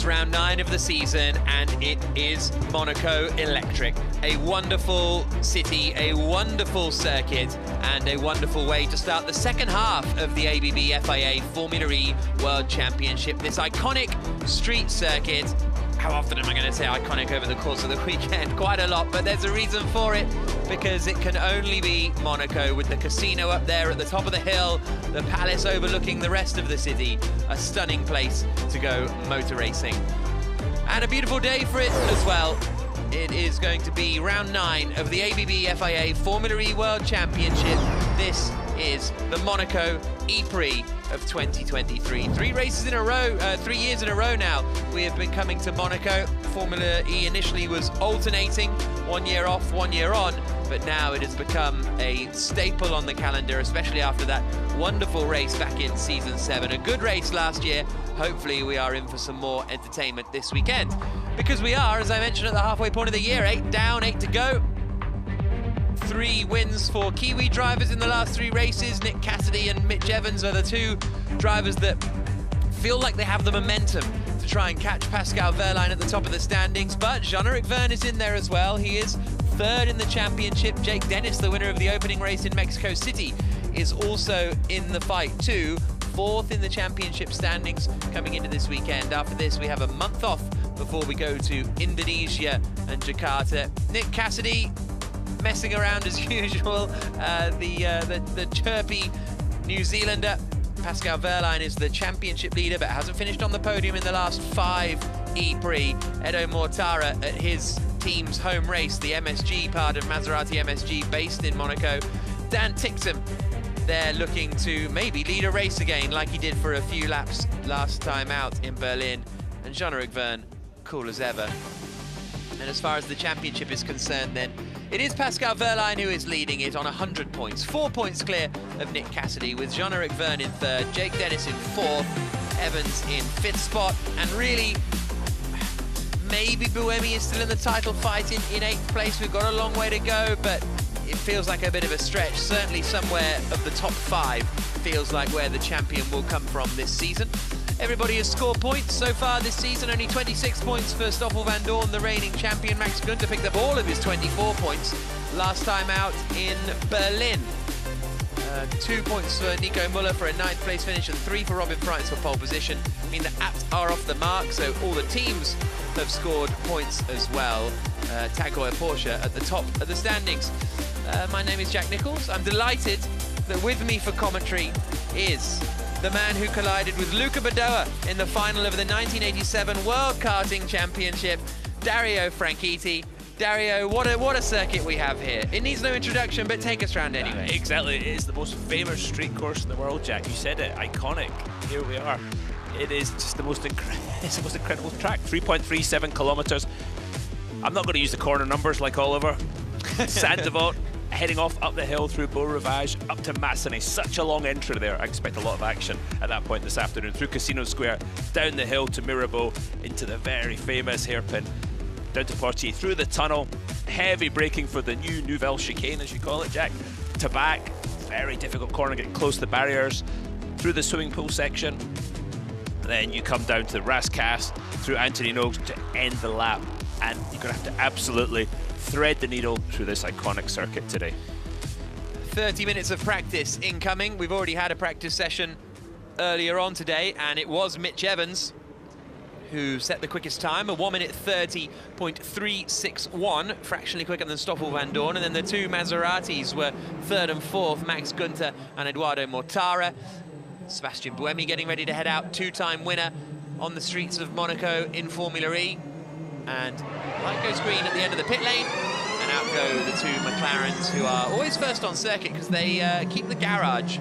It's round 9 of the season, and it is Monaco Electric. A wonderful city, a wonderful circuit, and a wonderful way to start the second half of the ABB FIA Formula E World Championship. This iconic street circuit. How often am I going to say iconic over the course of the weekend? Quite a lot, but there's a reason for it, because it can only be Monaco, with the casino up there at the top of the hill, the palace overlooking the rest of the city. A stunning place to go motor racing. And a beautiful day for it as well. It is going to be round 9 of the ABB FIA Formula E World Championship. This is the Monaco E-Prix of 2023. 3 races in a row, 3 years in a row now, we have been coming to Monaco. Formula E initially was alternating, 1 year off, 1 year on, but now it has become a staple on the calendar, especially after that wonderful race back in season 7. A good race last year. Hopefully we are in for some more entertainment this weekend, because we are, as I mentioned, at the halfway point of the year. 8 down, 8 to go. 3 wins for Kiwi drivers in the last 3 races. Nick Cassidy and Mitch Evans are the 2 drivers that feel like they have the momentum to try and catch Pascal Wehrlein at the top of the standings. But Jean-Eric Vergne is in there as well. He is 3rd in the championship. Jake Dennis, the winner of the opening race in Mexico City, is also in the fight too. 4th in the championship standings coming into this weekend. After this, we have a month off before we go to Indonesia and Jakarta. Nick Cassidy messing around as usual. The chirpy New Zealander. Pascal Wehrlein is the championship leader, but hasn't finished on the podium in the last 5 E-Prix. Edo Mortara at his team's home race, the MSG part of Maserati MSG, based in Monaco. Dan Tixham, they're looking to maybe lead a race again, like he did for a few laps last time out in Berlin. And Jean-Eric Vergne, cool as ever. And as far as the championship is concerned, then, it is Pascal Wehrlein who is leading it on 100 points. 4 points clear of Nick Cassidy, with Jean-Eric Vergne in 3rd, Jake Dennis in 4th, Evans in 5th spot, and really, maybe Buemi is still in the title fight in 8th place. We've got a long way to go, but it feels like a bit of a stretch. Certainly somewhere of the top 5 feels like where the champion will come from this season. Everybody has scored points so far this season. Only 26 points for Stoffel van Dorn, the reigning champion. Max Günther picked up all of his 24 points last time out in Berlin. 2 points for Nico Müller for a 9th place finish, and 3 for Robin Frijns for pole position. I mean, the apps are off the mark, so all the teams have scored points as well. Tag Heuer Porsche at the top of the standings. My name is Jack Nichols. I'm delighted that with me for commentary is the man who collided with Luca Badoa in the final of the 1987 World Karting Championship, Dario Franchitti. Dario, what a circuit we have here. It needs no introduction, but take us round anyway. Exactly, it is the most famous street course in the world, Jack. You said it, iconic. Here we are. It is just the most incredible track. 3.37 kilometers. I'm not going to use the corner numbers like Oliver. Saint-Devote, heading off up the hill through Beau Rivage up to Massenet. Such a long entry there. I expect a lot of action at that point this afternoon. Through Casino Square, down the hill to Mirabeau, into the very famous hairpin, down to Portier, through the tunnel. Heavy braking for the new Nouvelle Chicane, as you call it, Jack. To back, very difficult corner, getting close to the barriers. Through the swimming pool section. Then you come down to Rascasse, through Anthony Nogues to end the lap. And you're going to have to absolutely thread the needle through this iconic circuit today. 30 minutes of practice incoming. We've already had a practice session earlier on today, and it was Mitch Evans who set the quickest time, a 1 minute 30.361, fractionally quicker than Stoffel van Dorn. And then the 2 Maseratis were 3rd and 4th, Max Günther and Eduardo Mortara. Sebastian Buemi getting ready to head out, 2-time winner on the streets of Monaco in Formula E. And light goes green at the end of the pit lane, and out go the 2 McLarens, who are always first on circuit because they keep the garage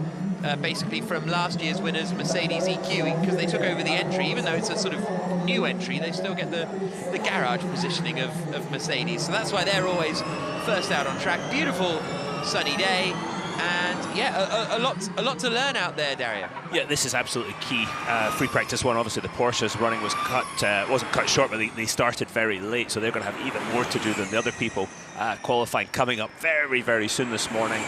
basically from last year's winners, Mercedes EQ, because they took over the entry. Even though it's a sort of new entry, they still get the garage positioning of Mercedes. So that's why they're always first out on track. Beautiful sunny day. And yeah, a lot to learn out there, Dario. Yeah, this is absolutely key. Free practice 1, obviously the Porsche's running was wasn't cut short, but they started very late, so they're going to have even more to do than the other people qualifying coming up very, very soon this morning.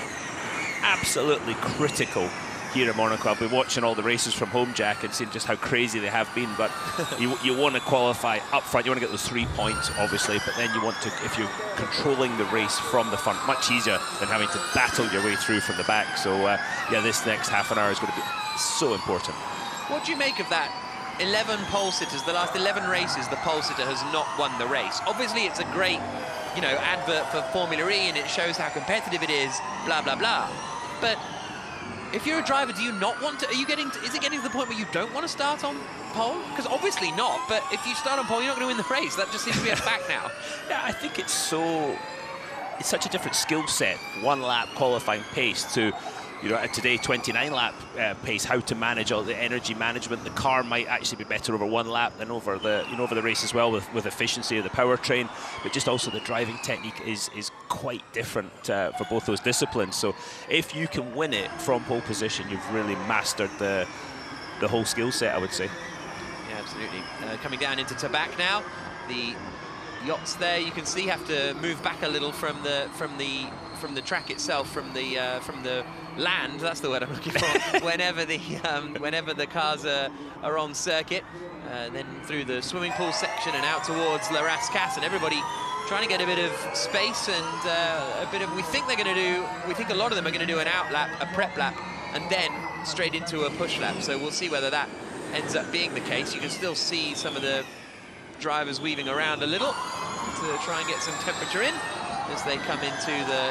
Absolutely critical here in Monaco. I've been watching all the races from home, Jack, and seeing just how crazy they have been. But you want to qualify up front. You want to get those 3 points, obviously, but then you want to, if you're controlling the race from the front, much easier than having to battle your way through from the back. So, yeah, this next half an hour is going to be so important. What do you make of that? 11 pole sitters, the last 11 races, the pole sitter has not won the race. Obviously, it's a great, you know, advert for Formula E, and it shows how competitive it is, blah, blah, blah. But if you're a driver, do you not want to, is it getting to the point where you don't want to start on pole? Because obviously not, but if you start on pole, you're not going to win the race. That just seems to be a fact now. Yeah, I think it's such a different skill set, 1 lap qualifying pace to, you know, today 29 lap pace, how to manage all the energy management. The car might actually be better over 1 lap than over the, you know, over the race as well, with efficiency of the powertrain, but just also the driving technique is quite different for both those disciplines. So if you can win it from pole position, you've really mastered the whole skill set, I would say. Yeah, absolutely. Coming down into Tabac now, the yachts there, you can see, have to move back a little from the track itself, from the land. That's the word I'm looking for. whenever the cars are on circuit, then through the swimming pool section and out towards La Rascasse, and everybody trying to get a bit of space and a bit of. We think a lot of them are going to do an out lap, a prep lap, and then straight into a push lap. So we'll see whether that ends up being the case. You can still see some of the drivers weaving around a little to try and get some temperature in as they come into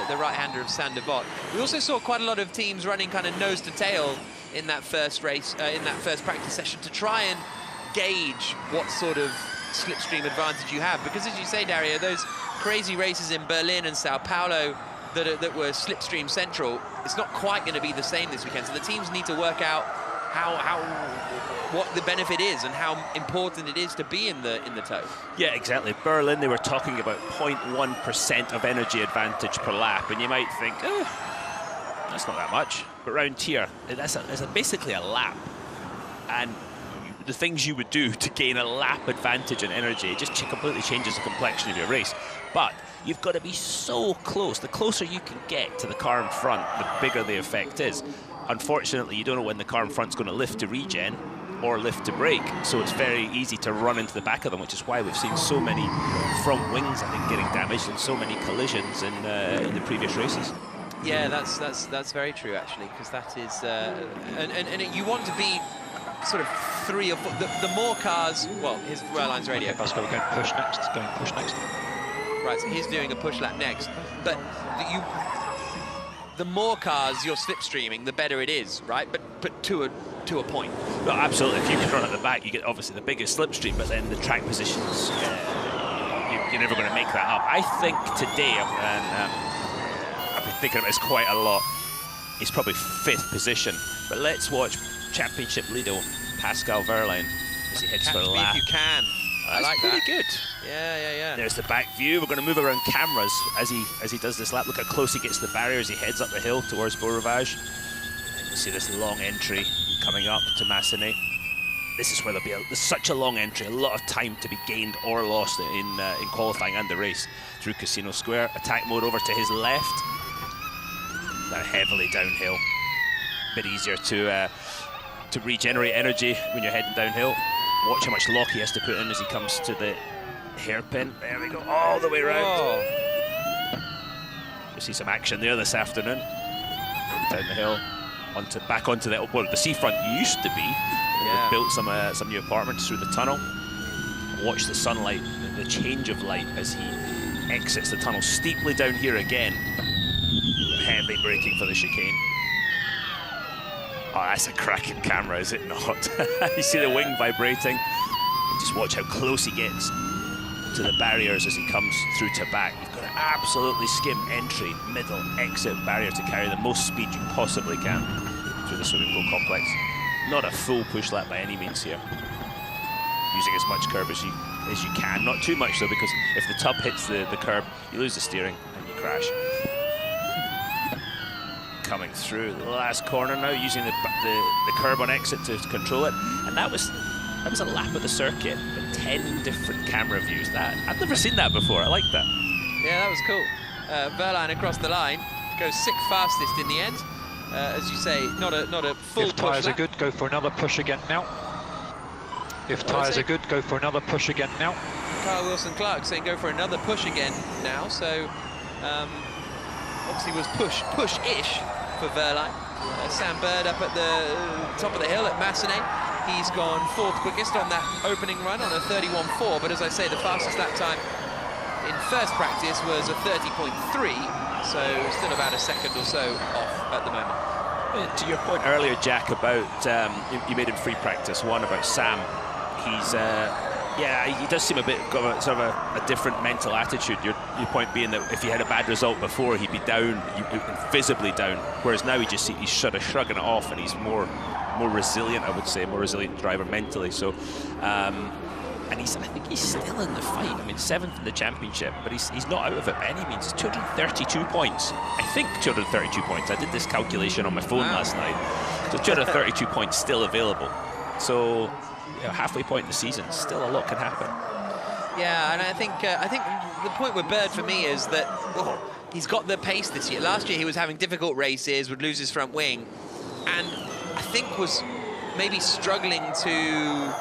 the right-hander of Saint-Devote. We also saw quite a lot of teams running kind of nose to tail in that first race, in that first practice session, to try and gauge what sort of slipstream advantage you have. Because as you say, Dario, those crazy races in Berlin and Sao Paulo that were slipstream central, it's not quite going to be the same this weekend. So the teams need to work out what the benefit is and how important it is to be in the tow. Yeah, exactly. Berlin, they were talking about 0.1% of energy advantage per lap, and you might think, that's not that much. But round here, that's basically a lap, and the things you would do to gain a lap advantage in energy, it just completely changes the complexion of your race. But you've got to be so close. The closer you can get to the car in front, the bigger the effect is. Unfortunately, you don't know when the car in front's going to lift to regen or lift to brake, so it's very easy to run into the back of them, which is why we've seen so many front wings, I think, getting damaged and so many collisions in the previous races. Yeah, that's very true, actually, because that is and you want to be sort of 3 or 4. The more cars, well, his Airlines radio. Okay, Pascal, we're going push next. Right, so he's doing a push lap next, but the more cars you're slipstreaming, the better it is, right? But to a point. No, absolutely. If you can run at the back, you get obviously the biggest slipstream, but then the track positions, you're never going to make that up. I think today, and I've been thinking about this quite a lot, he's probably 5th position. But let's watch Championship Lido, Pascal Vergne, as he heads for a lap. If you can. I like that. Pretty good. Yeah. There's the back view. We're going to move around cameras as he does this lap. Look how close he gets to the barrier as he heads up the hill towards Beau Rivage. You see this long entry coming up to Massenet. This is where there's such a long entry, a lot of time to be gained or lost in qualifying and the race through Casino Square. Attack mode over to his left. Now heavily downhill. Bit easier to regenerate energy when you're heading downhill. Watch how much lock he has to put in as he comes to the hairpin. There we go, all the way around. Oh. You'll see some action there this afternoon. Down the hill, back onto the seafront used to be. Yeah. They've built some new apartments through the tunnel. Watch the sunlight, the change of light as he exits the tunnel. Steeply down here again. Heavy braking for the chicane. Oh, that's a cracking camera, is it not? You see the wing vibrating. Just watch how close he gets to the barriers as he comes through to back. You've got to absolutely skim entry, middle, exit barrier to carry the most speed you possibly can through the swimming pool complex. Not a full push lap by any means here. Using as much curb as you can. Not too much though, because if the tub hits the curb, you lose the steering and you crash. Coming through the last corner now, using the curb on exit to control it, and that was a lap of the circuit, but 10 different camera views. I've never seen that before. I like that. Yeah, that was cool. Vergne across the line goes 6th fastest in the end. as you say, not a full If push tyres are lap. good, go for another push again now. If tyres are good, go for another push again now. Carl Wilson-Clark saying go for another push again now, so obviously was push-ish for Vergne. Sam Bird up at the top of the hill at Massenet. He's gone 4th quickest on that opening run on a 31.4, but as I say, the fastest lap time in first practice was a 30.3, so still about a second or so off at the moment. To your point earlier, Jack, about you made in free practice one about Sam. He's yeah, he does seem a bit got sort of a different mental attitude. Your point being that if he had a bad result before, he'd be down, visibly down, whereas now he's sort of shrugging it off, and he's more resilient, I would say, more resilient driver mentally. So, and I think he's still in the fight. I mean, 7th in the championship, but he's not out of it by any means. 232 points. I think 232 points. I did this calculation on my phone last night. So 232 points still available. So, you know, halfway point in the season, still a lot can happen. Yeah, and I think the point with Bird for me is that he's got the pace this year. Last year he was having difficult races, would lose his front wing, and I think was maybe struggling to,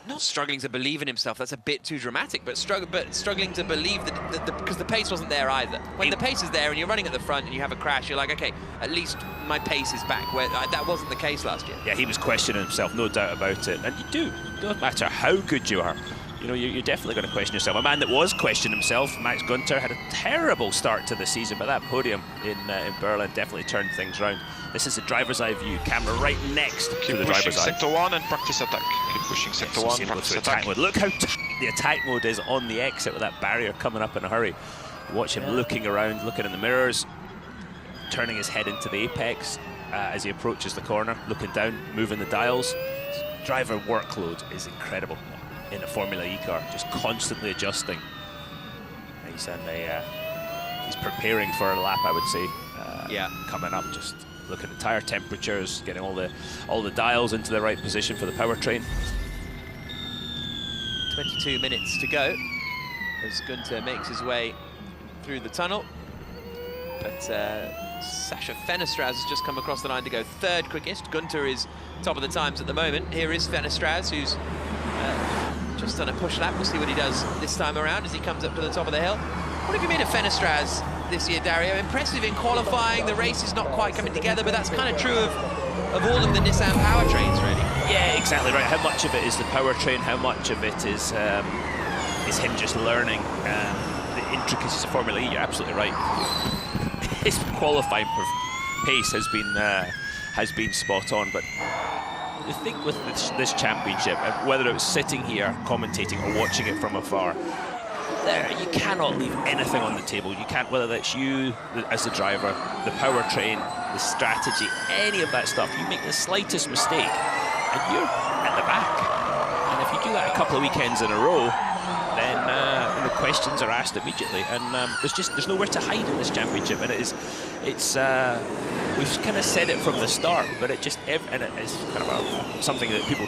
not struggling to believe in himself, that's a bit too dramatic, but struggling to believe that because the pace wasn't there either. When the pace is there and you're running at the front and you have a crash, you're like, okay, at least my pace is back, where that wasn't the case last year. Yeah, he was questioning himself, no doubt about it. And you do, it doesn't matter how good you are. You know, you're definitely going to question yourself. A man that was questioning himself, Max Günther, had a terrible start to the season, but that podium in Berlin definitely turned things around. This is a driver's eye view, camera right next to the driver's eye. Sector 1 and practice attack. Keep pushing sector 1, practice attack. Look how the attack mode is on the exit with that barrier coming up in a hurry. Watch him looking around, looking in the mirrors, turning his head into the apex as he approaches the corner, looking down, moving the dials. Driver workload is incredible in a Formula E car, just constantly adjusting. He's preparing for a lap, I would say. Coming up, just looking at tyre temperatures, getting all the dials into the right position for the powertrain. 22 minutes to go as Günther makes his way through the tunnel. But Sasha Fenestraz has just come across the line to go 3rd quickest. Günther is top of the times at the moment. Here is Fenestraz, who's just done a push lap. We'll see what he does this time around as he comes up to the top of the hill. What have you made of Fenestraz this year, Dario? Impressive in qualifying. The race is not quite coming together, but that's kind of true of all of the Nissan powertrains, really. Yeah, exactly right. How much of it is the powertrain? How much of it is him just learning the intricacies of Formula E? You're absolutely right. His qualifying pace has been spot on, but I think with this championship, whether it was sitting here commentating or watching it from afar, you cannot leave anything on the table. You can't, whether that's you as the driver, the powertrain, the strategy, any of that stuff. You make the slightest mistake and you're at the back. And if you do that a couple of weekends in a row, then the questions are asked immediately. And there's nowhere to hide in this championship. And we've kind of said it from the start, but it is kind of something that people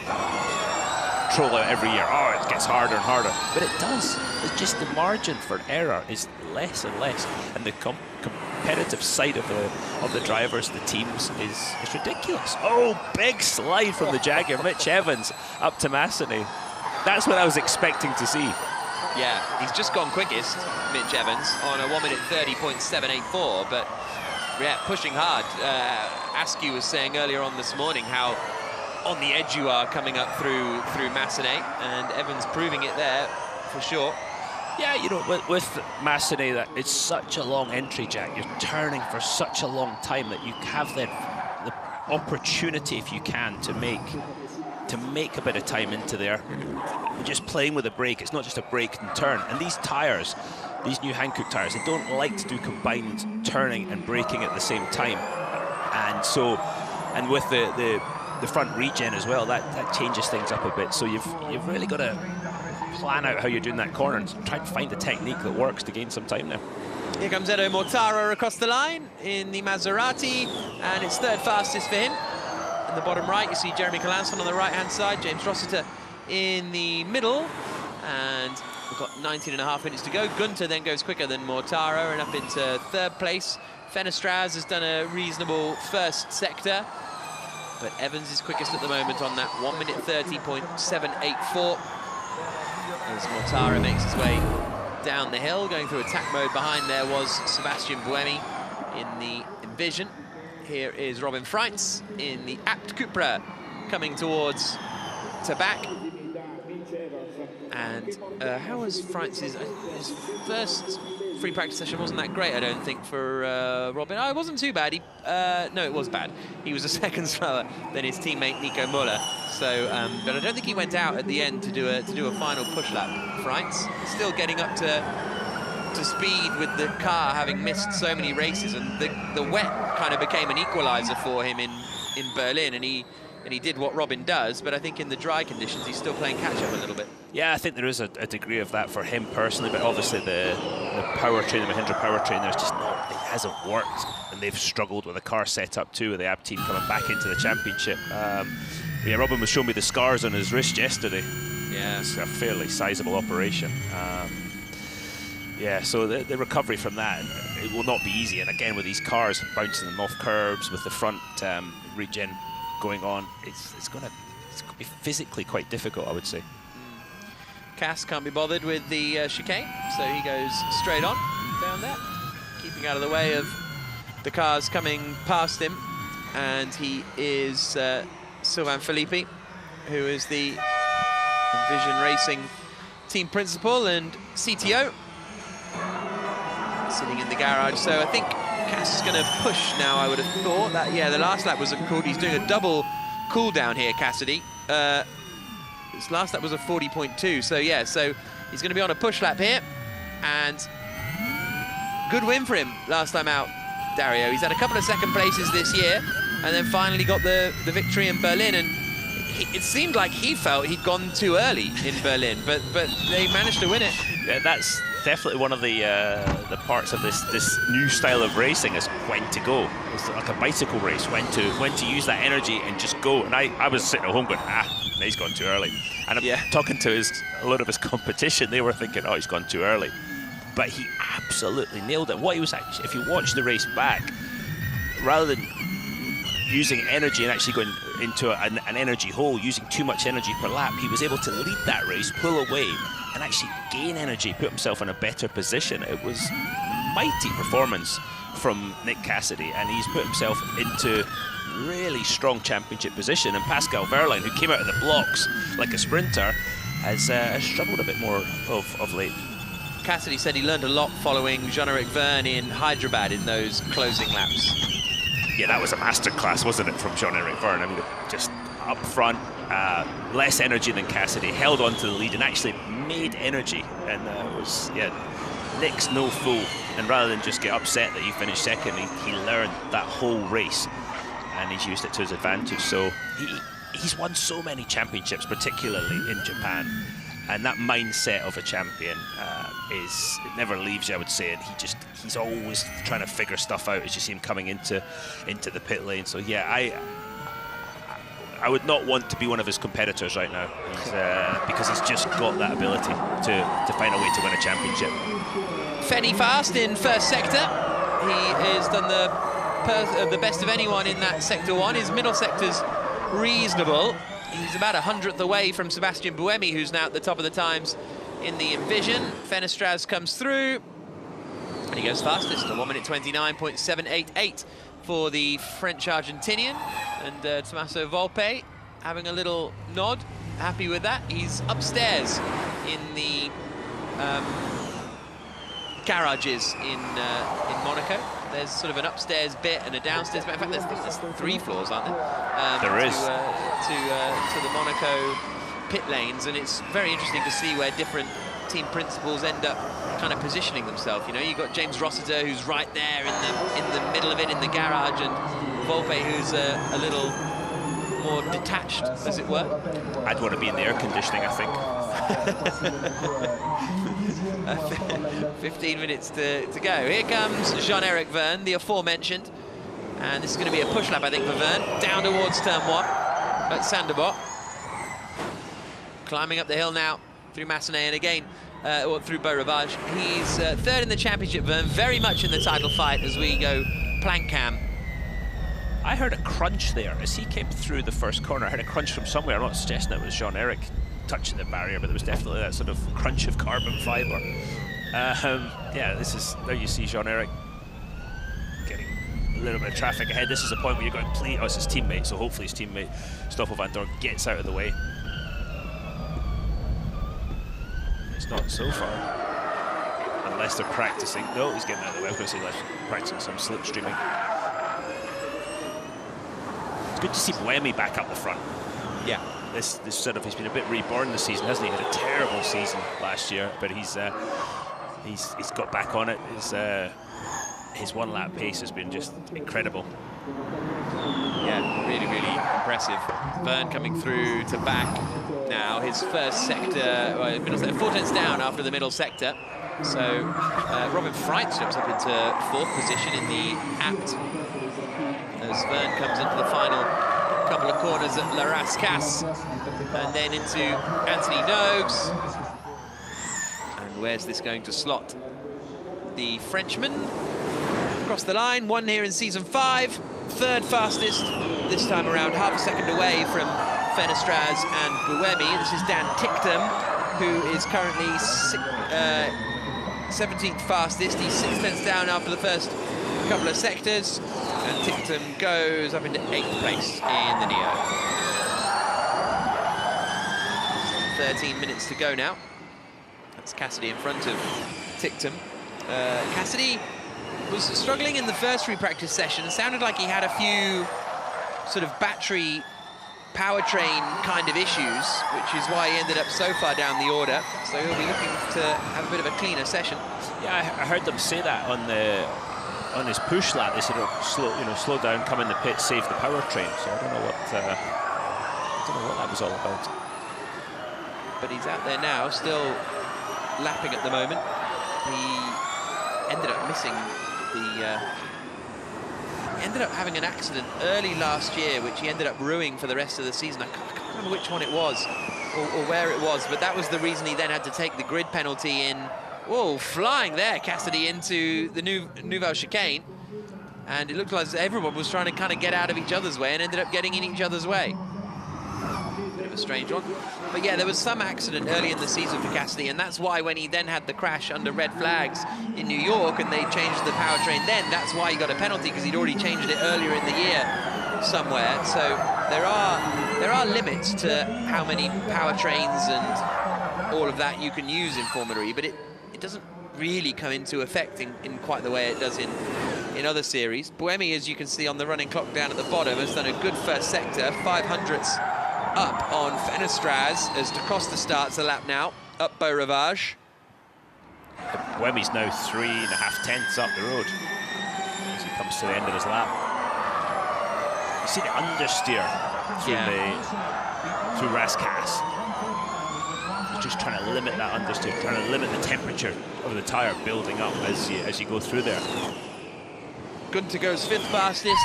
troll out every year. Oh, it gets harder and harder, but it does. It's just the margin for error is less and less, and the competitive side of the drivers, the teams, is ridiculous. Oh, big slide from the Jaguar, Mitch Evans up to Massenet. That's what I was expecting to see. Yeah, he's just gone quickest, Mitch Evans, on a 1 minute 30.784, but yeah, pushing hard. Askew was saying earlier on this morning how on the edge you are coming up through Massenet, and Evans proving it there for sure. Yeah, you know, with Massenet, that it's such a long entry, Jack. You're turning for such a long time that you have the opportunity, if you can, to make a bit of time into there. Just playing with a brake. It's not just a brake and turn. And these tyres, these new Hankook tyres, they don't like to do combined turning and braking at the same time. And so, and with the front regen as well, that changes things up a bit. So you've really got to plan out how you're doing that corner and try to find a technique that works to gain some time now. Here comes Edo Mortara across the line in the Maserati, and it's 3rd fastest for him. In the bottom right, you see Jeremy Calanson on the right-hand side, James Rossiter in the middle, and we've got 19.5 minutes to go. Günther then goes quicker than Mortara and up into 3rd place Fenestraz has done a reasonable first sector, but Evans is quickest at the moment on that 1 minute 30.784. As Mortara makes his way down the hill, going through attack mode. Behind there was Sebastian Buemi in the Envision. Here is Robin Frijns in the Apt Cupra, coming towards Tabak. And how was Frijns' his first free practice session? Wasn't that great, I don't think, for Robin. Oh, it wasn't too bad. No, it was bad. He was a second slower than his teammate Nico Muller. So, but I don't think he went out at the end to do a final push lap. Frijns still getting up to speed with the car, having missed so many races, and the wet kind of became an equalizer for him in Berlin, and he did what Robin does, but I think in the dry conditions he's still playing catch up a little bit. Yeah, I think there is a degree of that for him personally, but obviously the powertrain, the Mahindra powertrain, there's just not, it hasn't worked, and they've struggled with the car setup too, with the AB team coming back into the championship. Yeah, Robin was showing me the scars on his wrist yesterday. Yeah, it's a fairly sizable operation. Yeah, so the recovery from that, it will not be easy. And again, with these cars bouncing them off curbs, with the front regen going on, it's going to be physically quite difficult, I would say. Cass can't be bothered with the chicane, so he goes straight on down there, keeping out of the way of the cars coming past him. And he is Sylvain Philippi, who is the Envision Racing team principal and CTO, sitting in the garage. So I think Cass is going to push now, I would have thought. That, yeah, the last lap was he's doing a double cool down here, Cassidy. His last lap was a 40.2, so yeah, so he's going to be on a push lap here, and good win for him last time out, Dario. He's had a couple of second places this year, and then finally got the victory in Berlin, and it seemed like he felt he'd gone too early in Berlin, but they managed to win it. Yeah, that's definitely one of the parts of this new style of racing, is when to go. It's like a bicycle race, when to use that energy and just go. And I was sitting at home going, he's gone too early. And I'm talking to a lot of his competition, they were thinking, oh, he's gone too early. But he absolutely nailed it. What he was actually, if you watch the race back, rather than using energy and actually going into an energy hole, using too much energy per lap, he was able to lead that race, pull away, and actually gain energy, put himself in a better position. It was mighty performance from Nick Cassidy, and he's put himself into really strong championship position. And Pascal Wehrlein, who came out of the blocks like a sprinter, has struggled a bit more of late. Cassidy said he learned a lot following Jean-Eric Vergne in Hyderabad in those closing laps. Yeah, that was a masterclass, wasn't it, from Jean-Eric Vergne? I mean, just up front, less energy than Cassidy, held on to the lead and actually made energy. And it was, Nick's no fool. And rather than just get upset that he finished second, he learned that whole race, and he's used it to his advantage. So he's won so many championships, particularly in Japan. And that mindset of a champion it never leaves you, I would say. And he's always trying to figure stuff out as you see him coming into the pit lane. So yeah, I would not want to be one of his competitors right now, because he's just got that ability to find a way to win a championship. Fenny fast in first sector. He has done the best of anyone in that sector one. His middle sector's reasonable. He's about 100th away from Sebastian Buemi, who's now at the top of the times in the Envision. Fenestraz comes through, and he goes fastest, a 1 minute 29.788 for the French-Argentinian. And Tommaso Volpe having a little nod, happy with that. He's upstairs in the garages in Monaco. There's sort of an upstairs bit and a downstairs bit. In fact, there's 3 floors, aren't there? There is. To the Monaco pit lanes, and it's very interesting to see where different team principals end up kind of positioning themselves. You know, you've got James Rossiter, who's right there in the middle of it in the garage, and Volpe, who's a little more detached, as it were. I'd want to be in the air conditioning, I think. 15 minutes to go. Here comes Jean-Eric Vergne, the aforementioned. And this is going to be a push lap, I think, for Vergne. Down towards turn 1 at Sanderbot. Climbing up the hill now through Massenet. And again, through Beau Rivage. He's third in the championship, Vergne, very much in the title fight as we go plank cam. I heard a crunch there as he came through the first corner. I heard a crunch from somewhere. I'm not suggesting it was Jean-Eric touching the barrier, but there was definitely that sort of crunch of carbon fibre. Yeah, this is, there you see Jean-Eric getting a little bit of traffic ahead. This is the point where you're going, please, oh, it's his teammate, so hopefully his teammate, Stoffel van Dorn, gets out of the way. It's not so far, unless they're practicing. No, he's getting out of the way. I was going to say, unless practicing some slipstreaming. It's good to see Buemi back up the front. Yeah. This sort of, he's been a bit reborn this season, hasn't he? He had a terrible season last year, but he's got back on it. His one-lap pace has been just incredible. Yeah, really, really impressive. Vergne coming through to back now. His first sector, well, middle sector, 4 tenths down after the middle sector. So Robin Frijns jumps up into 4th position in the apt as Vergne comes into the final couple of corners at La Rascasse, and then into Anthony Nogues. And where's this going to slot? The Frenchman across the line, won here in season 5, 3rd fastest this time around, half a second away from Fenestraz and Buemi. This is Dan Ticktum, who is currently 17th fastest. He's 6 tenths down after the first couple of sectors, and Ticktum goes up into 8th place in the Neo. 13 minutes to go now. That's Cassidy in front of Ticktum. Cassidy was struggling in the first pre-practice session. It sounded like he had a few sort of battery powertrain kind of issues, which is why he ended up so far down the order. So he'll be looking to have a bit of a cleaner session. Yeah, I heard them say that on his push lap. They said, oh, slow down, come in the pit, save the powertrain. So I don't know what that was all about. But he's out there now, still lapping at the moment. He ended up missing he ended up having an accident early last year, which he ended up ruining for the rest of the season. I can't remember which one it was or where it was, but that was the reason he then had to take the grid penalty in. Whoa, flying there, Cassidy, into the Nouvelle chicane. And it looked like everyone was trying to kind of get out of each other's way and ended up getting in each other's way. Bit of a strange one. But yeah, there was some accident early in the season for Cassidy, and that's why when he then had the crash under red flags in New York and they changed the powertrain then, that's why he got a penalty, because he'd already changed it earlier in the year somewhere. So there are limits to how many powertrains and all of that you can use in Formula E, but it doesn't really come into effect in quite the way it does in other series. Buemi, as you can see on the running clock down at the bottom, has done a good first sector, 500ths up on Fenestraz as Da Costa starts a lap now, up Beau Rivage. Buemi's now 3.5 tenths up the road as he comes to the end of his lap. You see the understeer through Rascasse. He's just trying to limit that understeer, trying to limit the temperature of the tyre building up as you go through there. Günther goes 5th fastest.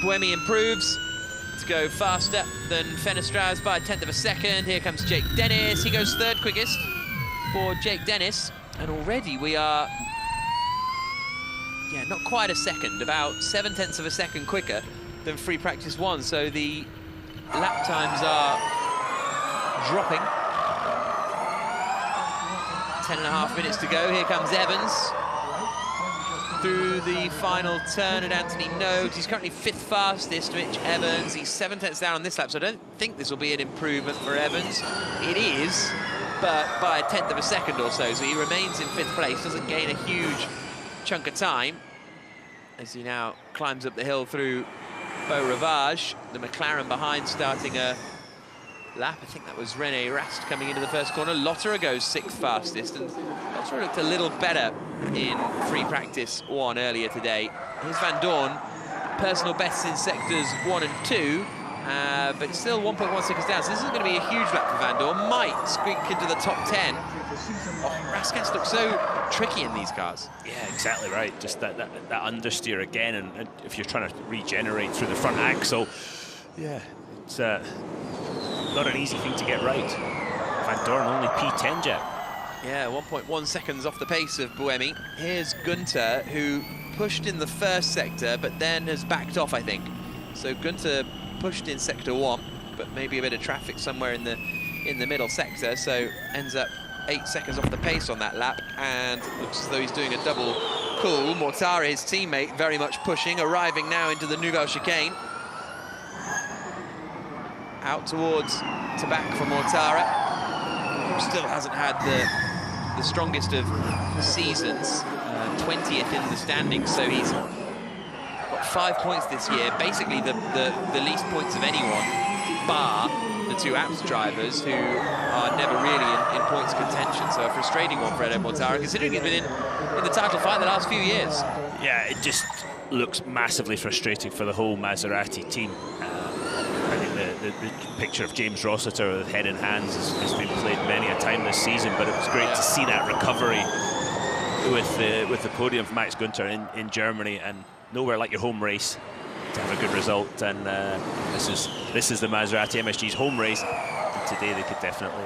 Buemi improves to go faster than Fenestraz by 1/10 of a second. Here comes Jake Dennis. He goes 3rd quickest for Jake Dennis. And already we are, not quite a second, about 7/10 of a second quicker than free practice 1. So the lap times are dropping. 10.5 minutes to go. Here comes Evans through the final turn at Anthony Nogues. He's currently 5th fastest, Mitch Evans. He's 7 tenths down on this lap, so I don't think this will be an improvement for Evans. It is, but by 1/10 of a second or so, so he remains in 5th place, doesn't gain a huge chunk of time as he now climbs up the hill through Beau Rivage. The McLaren behind starting a lap. I think that was René Rast coming into the first corner. Lotterer goes 6th fastest, and Lotterer looked a little better in free practice 1 earlier today. Here's Van Dorn, personal bests in sectors 1 and 2, but still 1.1 seconds down. So this is going to be a huge lap for Van Dorn. Might squeak into the top 10. Oh, Rascasse looks so tricky in these cars. Yeah, exactly right. Just that understeer again, and if you're trying to regenerate through the front axle, yeah, it's not an easy thing to get right. Van Dorn only P10 jet. Yeah, 1.1 seconds off the pace of Buemi. Here's Günther, who pushed in the first sector, but then has backed off, I think. So Günther pushed in sector 1, but maybe a bit of traffic somewhere in the middle sector, so ends up 8 seconds off the pace on that lap, and looks as though he's doing a double cool. Mortara, his teammate, very much pushing, arriving now into the Nouvelle chicane. Out towards to back for Mortara, who still hasn't had the strongest of seasons, 20th in the standings, so he's got 5 points this year, basically the least points of anyone, bar the two apps drivers who are never really in points contention. So a frustrating one for Edo Mortara, considering he's been in the title fight the last few years. Yeah, it just looks massively frustrating for the whole Maserati team. I think the picture of James Rossiter with head in hands has been played many a time this season, but it was great to see that recovery with the podium for Max Günther in Germany, and nowhere like your home race to have a good result. And this is the Maserati MSG's home race. And today they could definitely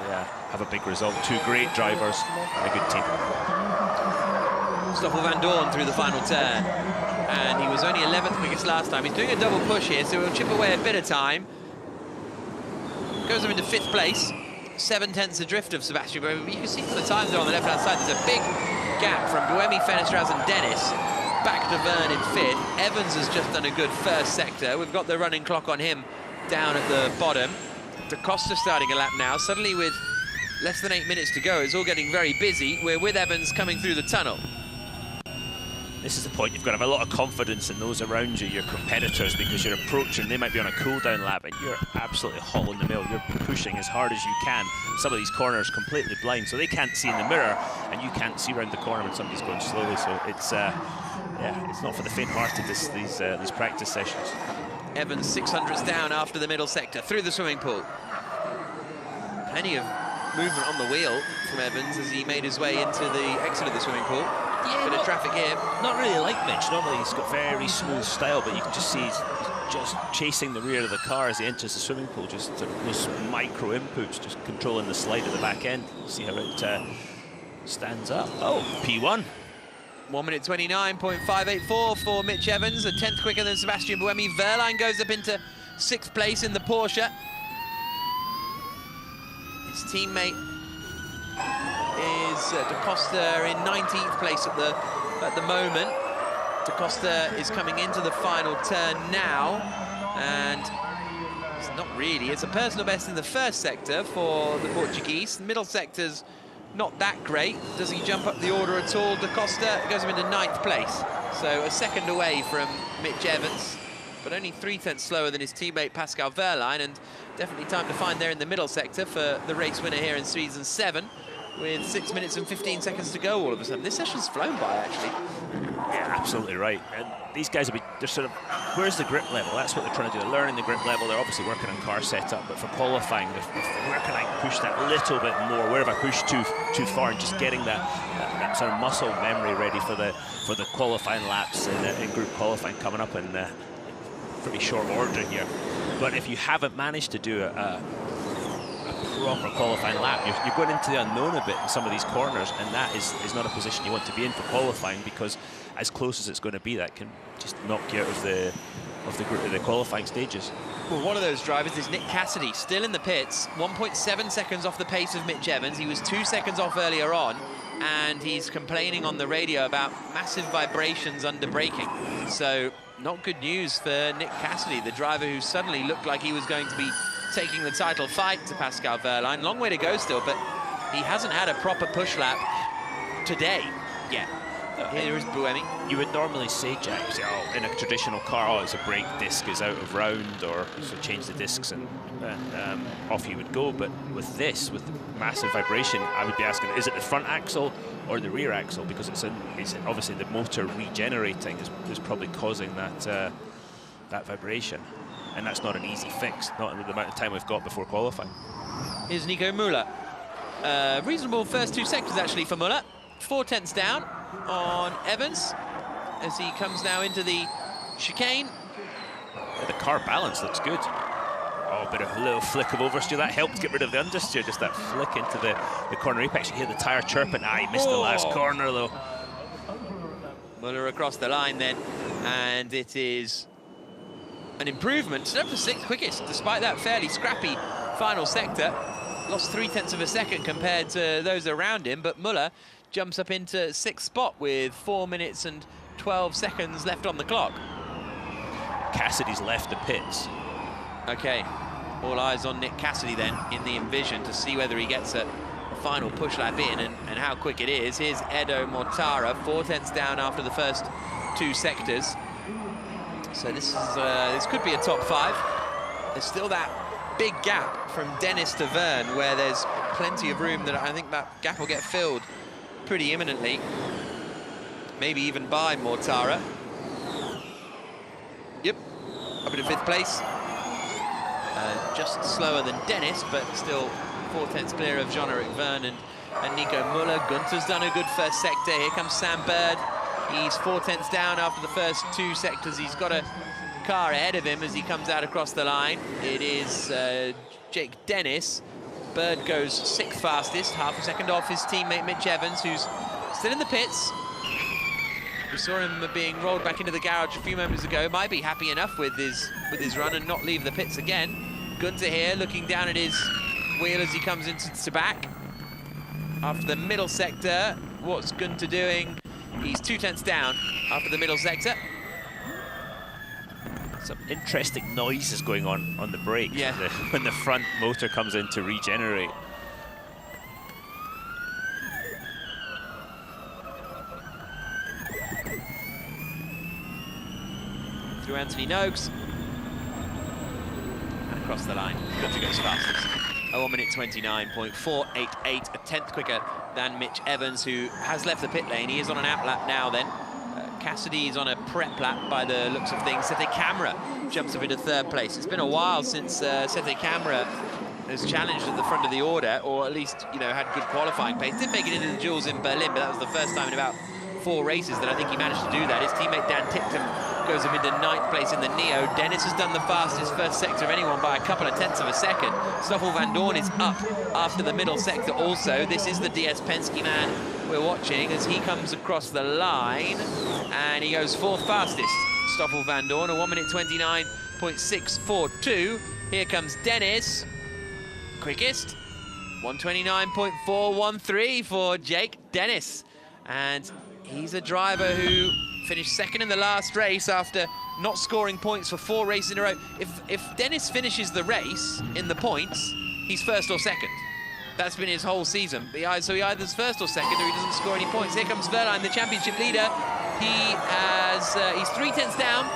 have a big result. Two great drivers and a good team. Stoffel Van Dorn through the final turn, and he was only 11th quickest last time. He's doing a double push here, so he'll chip away a bit of time. Goes him into 5th place, 7/10 adrift of Sebastian Buemi. You can see from the times there on the left-hand side, there's a big gap from Buemi, Fenestraz and Dennis back to Vergne in 5th. Evans has just done a good first sector. We've got the running clock on him down at the bottom. Da Costa starting a lap now. Suddenly with less than 8 minutes to go, it's all getting very busy. We're with Evans coming through the tunnel. This is the point, you've got to have a lot of confidence in those around you, your competitors, because you're approaching, they might be on a cool-down lap, and you're absolutely hauling the mill. You're pushing as hard as you can. Some of these corners completely blind, so they can't see in the mirror, and you can't see around the corner when somebody's going slowly. So it's yeah, it's not for the faint-hearted, these practice sessions. Evans 600s down after the middle sector, through the swimming pool. Plenty of movement on the wheel from Evans as he made his way into the exit of the swimming pool. Yeah, bit of traffic here. Not really like Mitch. Normally he's got very smooth style, but you can just see he's just chasing the rear of the car as he enters the swimming pool. Just those micro inputs, just controlling the slide at the back end. See how it stands up. Oh, P1. 1 minute 29.584 for Mitch Evans, a 10th quicker than Sebastian Buemi. Vergne goes up into 6th place in the Porsche. His teammate is Da Costa in 19th place at the moment. Da Costa is coming into the final turn now, and it's not really. It's a personal best in the first sector for the Portuguese. The middle sector's not that great. Does he jump up the order at all? Da Costa goes him into 9th place, so a second away from Mitch Evans, but only 3/10 slower than his teammate Pascal Vergne, and definitely time to find there in the middle sector for the race winner here in season 7, with 6 minutes and 15 seconds to go all of a sudden. This session's flown by, actually. Yeah, absolutely right. And these guys will be, they're sort of, where's the grip level? That's what they're trying to do. They're learning the grip level. They're obviously working on car setup, but for qualifying, where can I push that little bit more? Where have I pushed too far? And just getting that sort of muscle memory ready for the qualifying laps in group qualifying coming up in pretty short order here. But if you haven't managed to do a proper qualifying lap, you're going into the unknown a bit in some of these corners, and that is not a position you want to be in for qualifying, because as close as it's going to be, that can just knock you out of the qualifying stages. Well, one of those drivers is Nick Cassidy, still in the pits, 1.7 seconds off the pace of Mitch Evans. He was 2 seconds off earlier on, and he's complaining on the radio about massive vibrations under braking. So not good news for Nick Cassidy, the driver who suddenly looked like he was going to be taking the title fight to Pascal Vergne. Long way to go still, but he hasn't had a proper push lap today yet. Here is Buemi. You would normally say, Jack, in a traditional car, oh, it's a brake disc is out of round, or so change the discs and off you would go. But with this, with the massive vibration, I would be asking, is it the front axle or the rear axle? Because it's obviously the motor regenerating is probably causing that vibration. And that's not an easy fix, not in the amount of time we've got before qualifying. Here's Nico Müller. Reasonable first 2 sectors, actually, for Müller. 4/10 down on Evans as he comes now into the chicane. Yeah, the car balance looks good. Oh, but a little flick of oversteer. That helped get rid of the understeer, just that flick into the corner apex. You hear the tyre chirping. Ah, he missed the last corner, though. Muller across the line then, and it is an improvement. It's up to 6th quickest, despite that fairly scrappy final sector. Lost 0.3 of a second compared to those around him, but Muller jumps up into 6th spot with 4 minutes and 12 seconds left on the clock. Cassidy's left the pits. Okay, all eyes on Nick Cassidy then in the Envision to see whether he gets a final push lap in and how quick it is. Here's Edo Mortara, 4/10 down after the first 2 sectors. So this could be a top 5. There's still that big gap from Dennis to Vergne where there's plenty of room that I think that gap will get filled pretty imminently. Maybe even by Mortara. Yep, up into 5th place. Just slower than Dennis, but still 4/10 clear of Jean-Eric Vergne and Nico Muller. Günther's done a good first sector. Here comes Sam Bird. He's 4/10 down after the first 2 sectors. He's got a car ahead of him as he comes out across the line. It is Jake Dennis. Bird goes 6th fastest, half a second off his teammate Mitch Evans, who's still in the pits. We saw him being rolled back into the garage a few moments ago. Might be happy enough with his run and not leave the pits again. Günther here looking down at his wheel as he comes into back. After the middle sector, what's Günther doing? He's 2/10 down after the middle sector. Some interesting noises going on the brake. Yeah. When the front motor comes in to regenerate. Through Anthony Noakes. And across the line. Günther goes fastest. 1 minute 29.488, a 10th quicker than Mitch Evans, who has left the pit lane. He is on an out lap now then. Cassidy is on a prep lap by the looks of things. Sete Camera jumps up into 3rd place. It's been a while since Sete Camera has challenged at the front of the order, or at least, you know, had good qualifying pace. Did make it into the duels in Berlin, but that was the first time in about 4 races that I think he managed to do that. His teammate Dan Tipton goes up into 9th place in the Neo. Dennis has done the fastest first sector of anyone by a couple of 10ths of a second. Stoffel Van Dorn is up after the middle sector also. This is the DS Penske man we're watching as he comes across the line, and he goes 4th fastest. Stoffel Van Dorn, a 1 minute 29.642. Here comes Dennis, quickest, 129.413 for Jake Dennis. And he's a driver who finished 2nd in the last race after not scoring points for 4 races in a row. If Dennis finishes the race in the points, he's 1st or 2nd. That's been his whole season. So he either's 1st or 2nd, or he doesn't score any points. Here comes Vergne, the championship leader. He's 3/10 down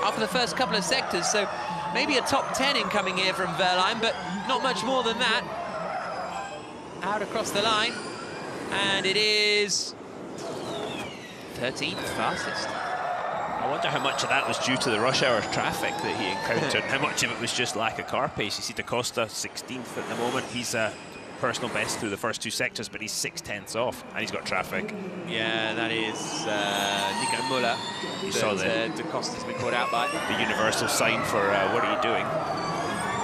after the first couple of sectors, so maybe a top 10 incoming here from Vergne, but not much more than that. Out across the line, and it is 13th fastest. I wonder how much of that was due to the rush hour traffic that he encountered, how much of it was just lack of car pace. You see Da Costa 16th at the moment. He's personal best through the first 2 sectors, but he's 6/10 off, and he's got traffic. Yeah, that is Nico Muller. You saw that Da Costa's been caught out by. the universal sign for what are you doing,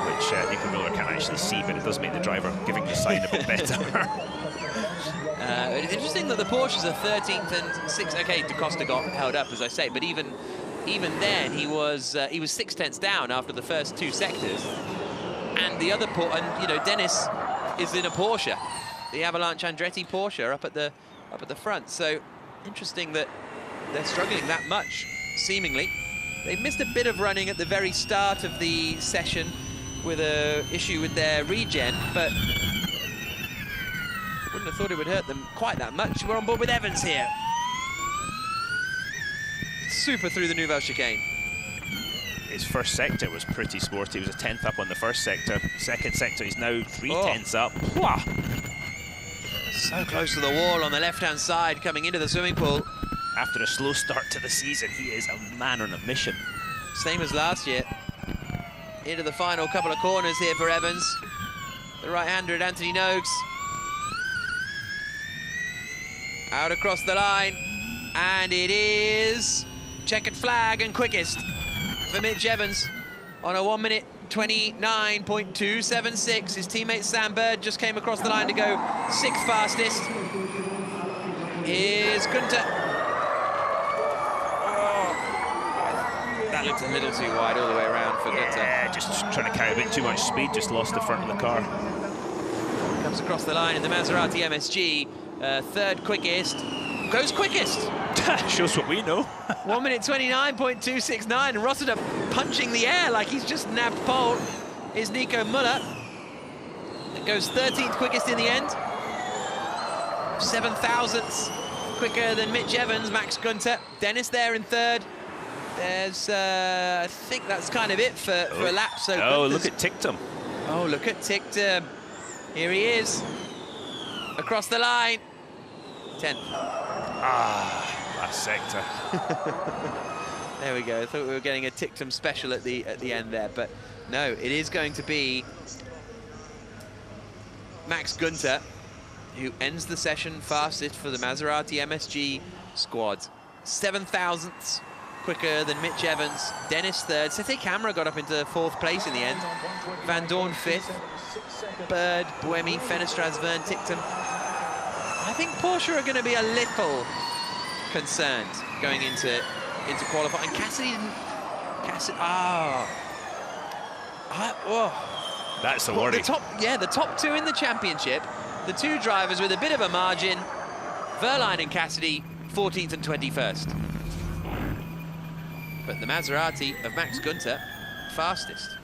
which Nico Muller can't actually see, but it does make the driver giving the sign a bit better. It's interesting that the Porsches are 13th and 6th. Okay, Da Costa got held up, as I say, but even then he was 6/10 down after the first 2 sectors. And the other Dennis is in a Porsche, the Avalanche Andretti Porsche up at the front. So interesting that they're struggling that much, seemingly. They missed a bit of running at the very start of the session with an issue with their regen, but wouldn't have thought it would hurt them quite that much. We're on board with Evans here. Super through the Nouvelle chicane. His first sector was pretty sporty. He was a 10th up on the first sector. 2nd sector, he's now 3/10 up. Wah! So close to the wall on the left-hand side coming into the swimming pool. After a slow start to the season, he is a man on a mission. Same as last year. Into the final couple of corners here for Evans. The right-hander at Anthony Noakes. Out across the line, and it is checkered flag and quickest for Mitch Evans on a 1 minute 29.276. His teammate Sam Bird just came across the line to go 6th fastest. Here's Günther. Oh, that looked a little too wide all the way around for Günther. Yeah, just trying to carry a bit too much speed, just lost the front of the car. Comes across the line in the Maserati MSG, 3rd quickest, goes quickest. Shows what we know. 1 minute 29.269, and Rossiter punching the air like he's just nabbed pole is Nico Müller. It goes 13th quickest in the end. 7 thousandths quicker than Mitch Evans, Max Günther. Dennis there in 3rd. There's, I think that's kind of it for a lap. So look at Tictum. Oh, look at Tictum. Here he is, across the line. 10th. Last sector. There we go. I thought we were getting a Tictum special at the end there, but no, it is going to be Max Günther who ends the session fastest for the Maserati MSG squad. 7 thousandths quicker than Mitch Evans. Dennis 3rd. Sete Camera got up into 4th place in the end. Van Dorn 5th. Bird, Buemi, Fenestraz, Vergne, Tictum. I think Porsche are going to be a little concerned going into qualifying. Cassidy didn't. That's the worry. The top 2 in the championship. The 2 drivers with a bit of a margin. Vergne and Cassidy, 14th and 21st. But the Maserati of Max Günther, fastest.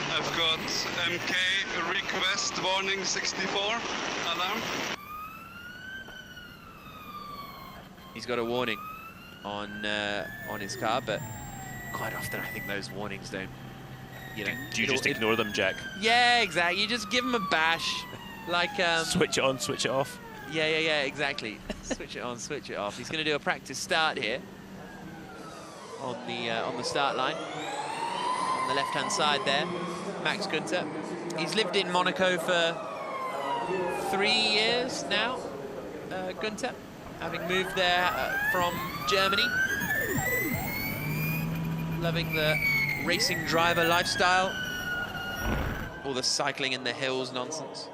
I've got MK request warning 64 alarm. He's got a warning on his car, but quite often I think those warnings don't. You know, do you just ignore them, Jack? Yeah, exactly. You just give them a bash, like switch it on, switch it off. Yeah, exactly. Switch it on, switch it off. He's going to do a practice start here on the start line on the left-hand side there. Max Günther. He's lived in Monaco for 3 years now. Günther, having moved there from Germany, loving the racing driver lifestyle, all the cycling in the hills nonsense.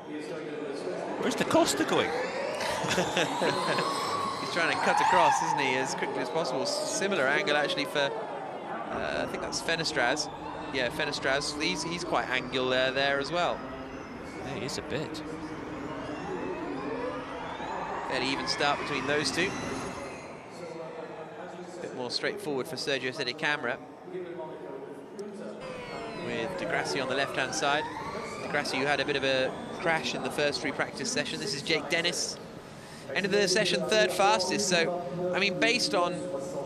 Where's the Costa going? He's trying to cut across, isn't he, as quickly as possible. Similar angle actually for, I think that's Fenestraz. Yeah, Fenestraz. He's quite angular there as well. Yeah, he is a bit. Fairly even start between those two. A bit more straightforward for Sergio Sete Camera, with De Grassi on the left-hand side. De Grassi, who had a bit of a crash in the first free practice session. This is Jake Dennis. End of the session, 3rd fastest. So, I mean, based on,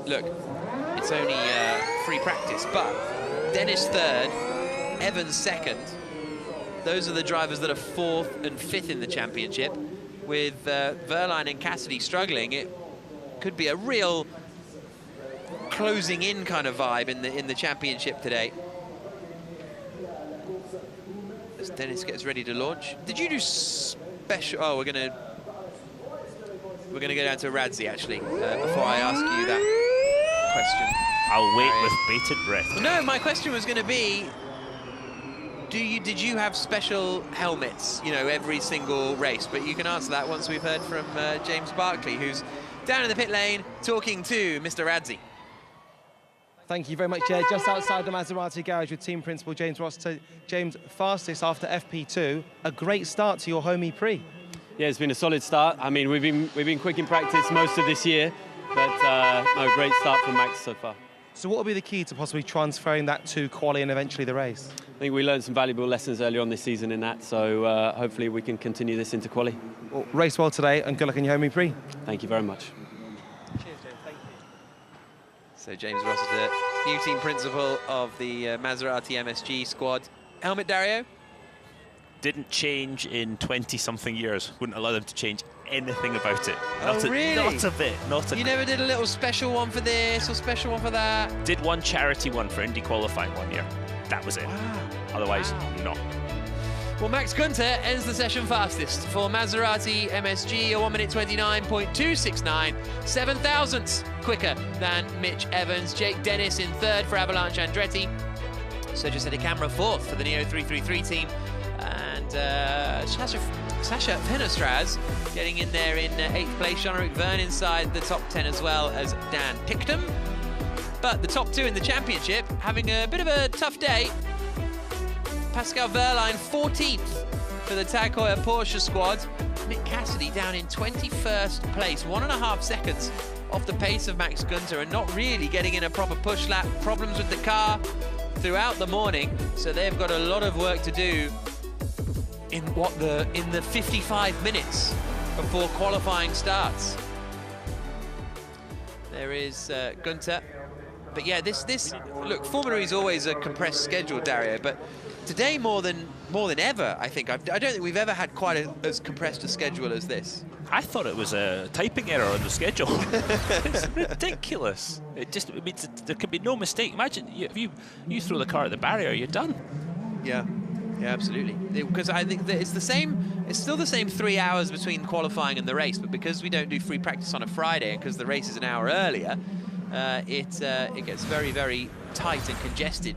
look, it's only free practice, but Dennis 3rd, Evans 2nd. Those are the drivers that are 4th and 5th in the championship. With Vergne and Cassidy struggling, it could be a real closing in kind of vibe in the championship today. As Dennis gets ready to launch. Did you do special? Oh, we're gonna go down to Radzi actually before I ask you that question. I'll wait with bated breath. No, my question was going to be: did you have special helmets? You know, every single race. But you can answer that once we've heard from James Barkley, who's down in the pit lane talking to Mr. Radzi. Thank you very much, Jed. Just outside the Maserati garage with team principal James Rossiter. James, fastest after FP2. A great start to your home E-Prix. Yeah, it's been a solid start. I mean, we've been quick in practice most of this year, but no, great start from Max so far. So what will be the key to possibly transferring that to quali and eventually the race? I think we learned some valuable lessons early on this season in that, so hopefully we can continue this into quali. Well, race well today and good luck in your home E-Prix. Thank you very much. Cheers, James. Thank you. So James Rossiter, new team principal of the Maserati MSG squad. Helmet, Dario? Didn't change in 20-something years. Wouldn't allow them to change anything about it. Really? Not a bit. Not a. You never did a little special one for this or special one for that? Did one charity one for Indy qualifying one year. That was it. Wow. Otherwise, Wow. no. Well, Max Günther ends the session fastest for Maserati MSG, a 1 minute 29.269, 7 thousandths quicker than Mitch Evans. Jake Dennis in third for Avalanche Andretti. Sergio Sedicamera fourth for the Neo 333 team. And Sasha Fenestraz getting in there in 8th place. Jean-Eric Vergne inside the top 10 as well as Dan Picton. But the top 2 in the championship having a bit of a tough day. Pascal Wehrlein 14th for the Tag Heuer Porsche squad. Nick Cassidy down in 21st place, 1.5 seconds off the pace of Max Günther, and not really getting in a proper push lap. Problems with the car throughout the morning, so they've got a lot of work to do in the 55 minutes before qualifying starts. There is Günther. But yeah, this look, Formula E is always a compressed schedule, Dario, but today more than ever, I think. I don't think we've ever had quite as compressed a schedule as this. I thought it was a typing error on the schedule. It's ridiculous. It means there can be no mistake. Imagine if you throw the car at the barrier, you're done. Yeah, absolutely. Because I think that it's still the same 3 hours between qualifying and the race, but because we don't do free practice on a Friday and because the race is an hour earlier, it gets very, very tight and congested.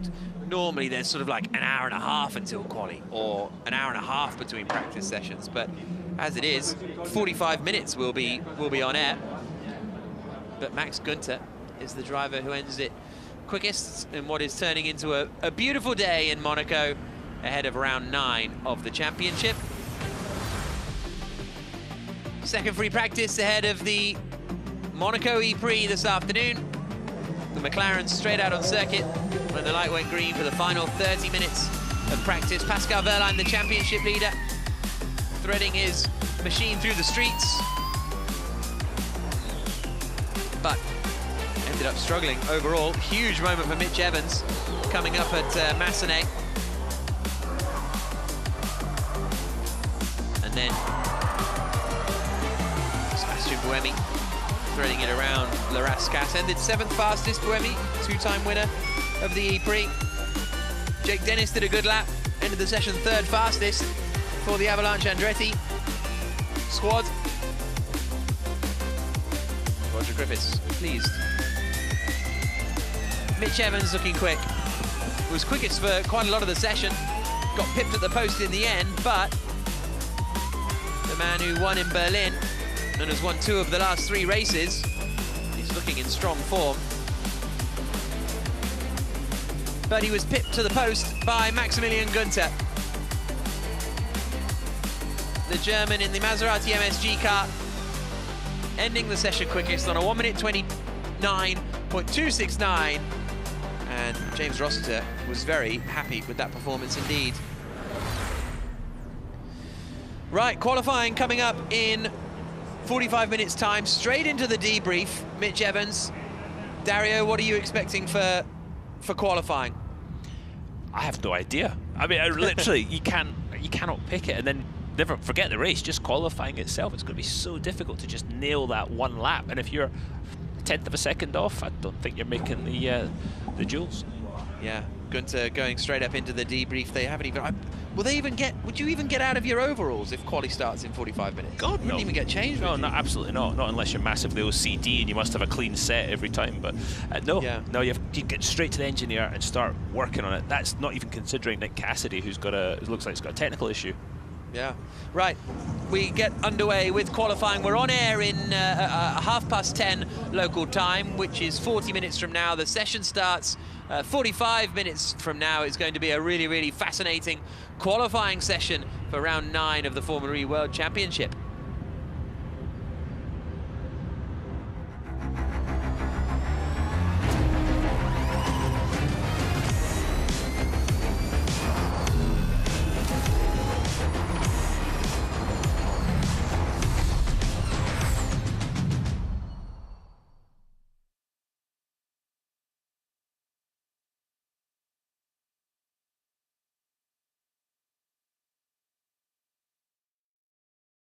Normally there's sort of like an hour and a half until quali, or an hour and a half between practice sessions, but as it is, 45 minutes will be on air. But Max Günther is the driver who ends it quickest in what is turning into a beautiful day in Monaco, ahead of round 9 of the championship. Second free practice ahead of the Monaco E-Prix this afternoon. The McLaren's straight out on circuit when the light went green for the final 30 minutes of practice. Pascal Wehrlein, the championship leader, threading his machine through the streets, but ended up struggling overall. Huge moment for Mitch Evans coming up at Massenet. And then Sebastian Buemi threading it around La Rascasse. Ended 7th fastest, Buemi, 2-time winner of the E-Prix. Jake Dennis did a good lap, ended the session 3rd fastest for the Avalanche Andretti squad. Roger Griffiths pleased. Mitch Evans looking quick. Was quickest for quite a lot of the session. Got pipped at the post in the end, but the man who won in Berlin and has won 2 of the last 3 races, he's looking in strong form. But he was pipped to the post by Maximilian Günther. The German in the Maserati MSG car, ending the session quickest on a 1 minute 29.269. And James Rossiter was very happy with that performance indeed. Right, qualifying coming up in 45 minutes time, straight into the debrief. Mitch Evans. Dario, what are you expecting for qualifying? I have no idea. I mean, literally, you cannot pick it and then never forget the race. Just qualifying itself, it's going to be so difficult to just nail that one lap. And if you're 1/10 of a second off, I don't think you're making the duels. Yeah, Günther going straight up into the debrief. They haven't even. Would you even get out of your overalls if quali starts in 45 minutes? God, you wouldn't even get changed. No, absolutely not. Not unless you're massively OCD and you must have a clean set every time. But no, you get straight to the engineer and start working on it. That's not even considering Nick Cassidy, who's got it looks like he's got a technical issue. Yeah, right. We get underway with qualifying. We're on air in 10:30 local time, which is 40 minutes from now. The session starts 45 minutes from now. It's going to be a really, really fascinating qualifying session for round 9 of the Formula E World Championship.